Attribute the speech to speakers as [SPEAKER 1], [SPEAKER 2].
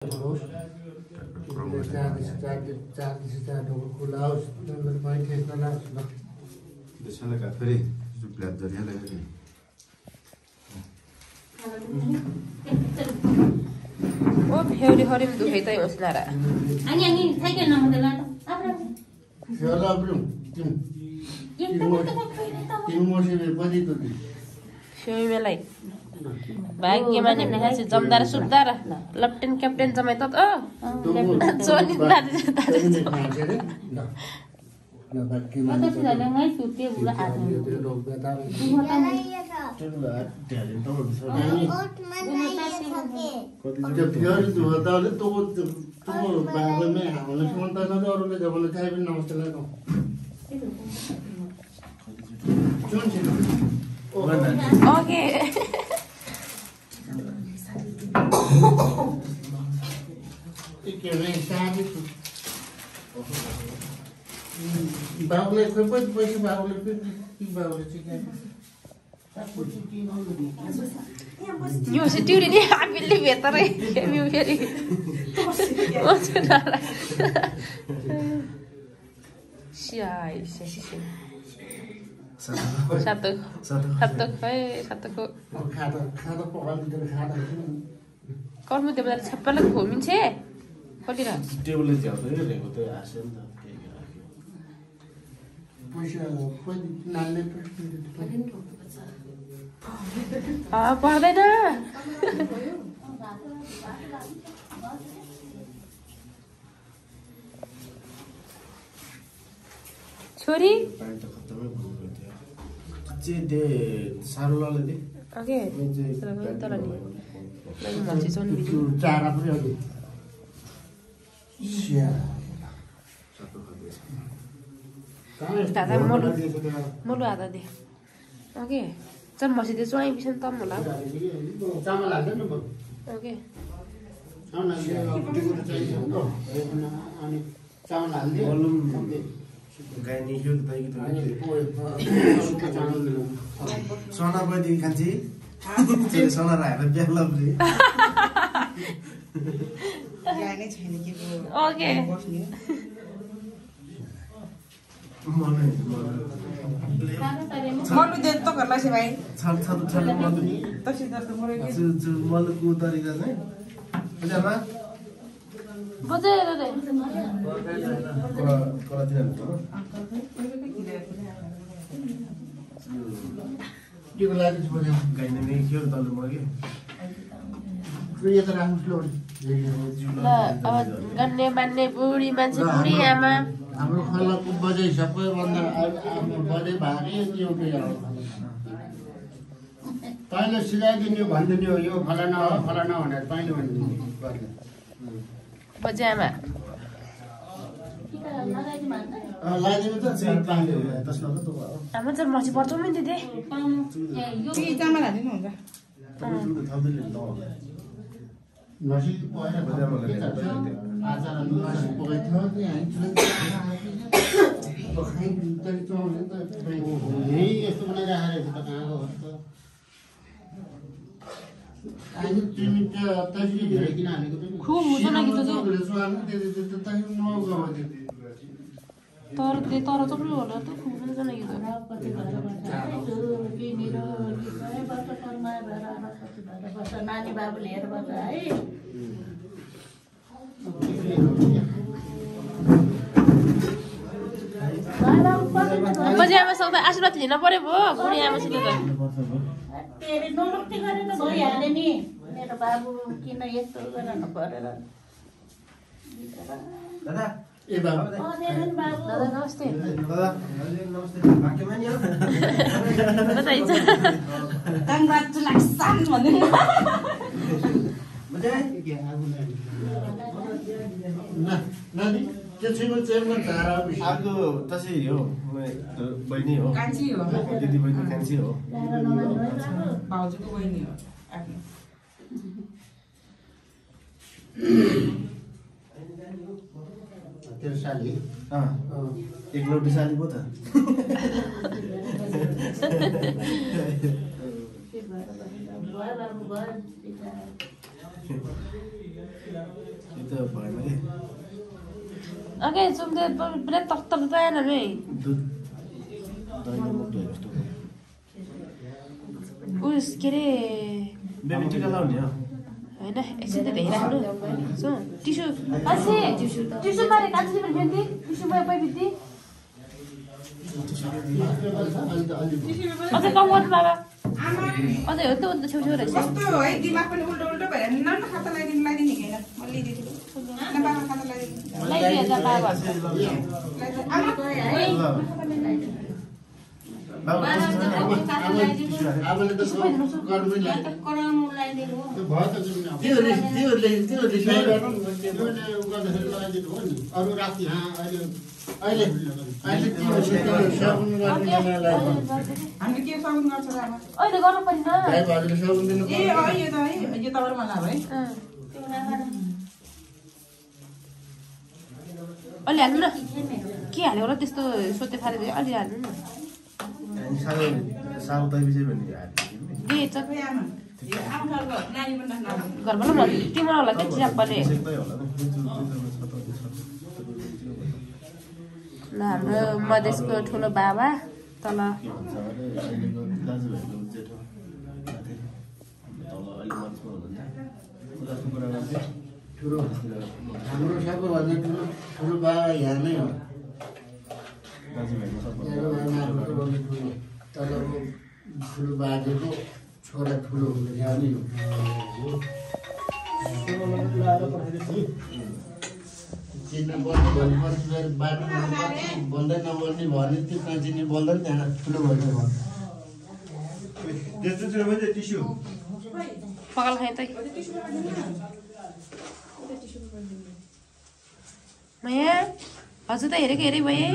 [SPEAKER 1] फेरि हरिम दुखै त होस्नारा
[SPEAKER 2] अनि साइकल नमदल
[SPEAKER 1] फेमिलाई भाग्यमा नि भनेपछि जमदार सुब्दार लप्टेन क्याप्टेन जमाइ त सोनी दाजु ओके
[SPEAKER 3] बाबुले पैसा बाबुले
[SPEAKER 1] यो चाहिँ ट्युरी नि हामीले भेतरै फेरि कर्म त्यो बेला छप्परले घुमिन्छ खोलिरा
[SPEAKER 4] टेबलले झ्याउँदै रहेको त आसे नि त
[SPEAKER 1] पर्दैन छोरी
[SPEAKER 4] सारोलाले दे
[SPEAKER 1] ओके तर नि मान्छे सोनी
[SPEAKER 3] चारा पनि अलि
[SPEAKER 1] दादा मोलु आधा दे ओके चल मसी दे चाहिँ बिसन तम होला
[SPEAKER 3] चामल हाल्दैन नि
[SPEAKER 1] ओके
[SPEAKER 3] चामल हाल्दियो
[SPEAKER 4] गाई नि हिउ त सोना बदी खान्छी सोना राखेर बिहा लब्रे
[SPEAKER 1] ओके
[SPEAKER 5] मलु दे तो करला से भाई
[SPEAKER 4] छल
[SPEAKER 5] तसी जस्तो मरेको
[SPEAKER 4] मलुको तरिका चाहिँ बुझामा
[SPEAKER 1] बजेर दे
[SPEAKER 4] गाईले नै खेल तल्लो मग्यो
[SPEAKER 1] ल अब गन्ने मान्ने बुढी मान्छे बुढी आमा
[SPEAKER 3] हाम्रो खल्लाको बजे सबैभन्दा बजे भारी एउटै हो तैँले सिकाइदिने भनिदिने हो यो फलाना हो फलाना भनेर तैँले भनिदिने
[SPEAKER 1] बजे आमा
[SPEAKER 3] लगाइदिनु त
[SPEAKER 1] आमा चाहिँ मसी पर्छ नि दिदी
[SPEAKER 5] ती चामल हालिदिनु हुन्छ
[SPEAKER 3] नसी आचार नसी पकाइदिनु यही यस्तो बनाइराखेको रहेछ त कहाँको हो त अहिले तिमी त्यसरी धेरै किन हालेको
[SPEAKER 1] खुब हुन्छ न कि त्यो तर चाहिँ होला त खुब हुन्छ न कि
[SPEAKER 2] नानी बाबुले हेर बस्छ है
[SPEAKER 1] बजे आमासँग त आशीर्वाद लिन पर्यो भो बुढी आमासित त
[SPEAKER 2] नोक्ति गरेर त भइहाल्यो नि मेरो बाबु किन यस्तो गर्न परेर
[SPEAKER 4] दादा
[SPEAKER 3] ए बाबु
[SPEAKER 1] दादा नमस्ते
[SPEAKER 5] ताङ बाच्चु लाग्छन् भन्दै
[SPEAKER 3] नानी त्यो छुइमा चेरमा झारा
[SPEAKER 4] अर्को त्यसै हो बहिनी हो
[SPEAKER 5] कान्छी हो
[SPEAKER 4] दिदी बहिनी कान्छी हो
[SPEAKER 5] भाउजूको बहिनी हो आफ्नो
[SPEAKER 3] तेरो साली
[SPEAKER 4] एक लौटी साली पो त त्यो त भएन कि
[SPEAKER 1] ओके सुमले पुरा तक्तक गएन नि
[SPEAKER 4] दुध दहीले मुक्तो जस्तो
[SPEAKER 1] उस के अरे
[SPEAKER 4] बेबी टिका लाउने हो
[SPEAKER 1] होइन एकछिन त भेइराख्नु सो टिस्यु अझै टिस्यु मारे कान्छी पनि फेरि टिस्यु भयो पैबित्ती अझै कम गर्नु बाबा अझै हो त अन्त छेउछेउ रहेछ
[SPEAKER 5] कस्तो है दिमाग पनि उल्टो उल्टो भएर न खाता लगाइदिने कि होइन म लिइदिन्छु न बाबा खाता लगाइदिनु
[SPEAKER 1] लगाइदिए त बाबा
[SPEAKER 3] आमाले त गर्नु नै लाग्यो
[SPEAKER 2] कराउनु लगाइदिनु हो
[SPEAKER 3] त्यो भयो त तिमीहरूले लगाइदिनु हो नि अरू राति अहिले साबुन गर्ने बेलालाई
[SPEAKER 5] हामीले के साबुन गर्छ र आमा
[SPEAKER 1] अहिले गर्नु पर्ने
[SPEAKER 3] गाई भाउजूले साबुन दिनु
[SPEAKER 5] ए यो त है यो तपाईँ मलाई है
[SPEAKER 1] अलि हाल्नु न के हाल्यो होला त्यस्तो सोते फालेर अलि हाल्नु न
[SPEAKER 4] साबु तै बिजय भन्ने हाल्यो
[SPEAKER 1] ए चक्कै
[SPEAKER 5] आमा यो आउँछ नानी पनि राख्नु
[SPEAKER 1] घरमा ल तिम्रो होला के चिराप पर्ने
[SPEAKER 4] त्यसै होला
[SPEAKER 1] ल हाम्रो मधेसको ठुलो बाबा तल
[SPEAKER 4] के भन्छ अरे अहिलेको दाजुभाइको जेठो नाति तल अहिले मञ्चमा हुनुहुन्छ जस्तो कुरा गर्छ
[SPEAKER 3] ठुलो हाम्रो सबैभन्दा ठुलो बाबा यहाँ नै हो
[SPEAKER 4] दाजुभाइको सबभन्दा
[SPEAKER 3] तर ठुलो बाजेको छोरा ठुलो हुँदैन यहाँ नै हो चिन्नु पर्ने भनेपछि बाटोमा बोल्दै नबोल्ने भने त्यो कहाँ चिन्ने बोल्दैन त्यहाँ ठुलो भन्छ
[SPEAKER 4] टिस्यु
[SPEAKER 1] पकाल खाएँ त माया हजुर त हेरेको हेरे भए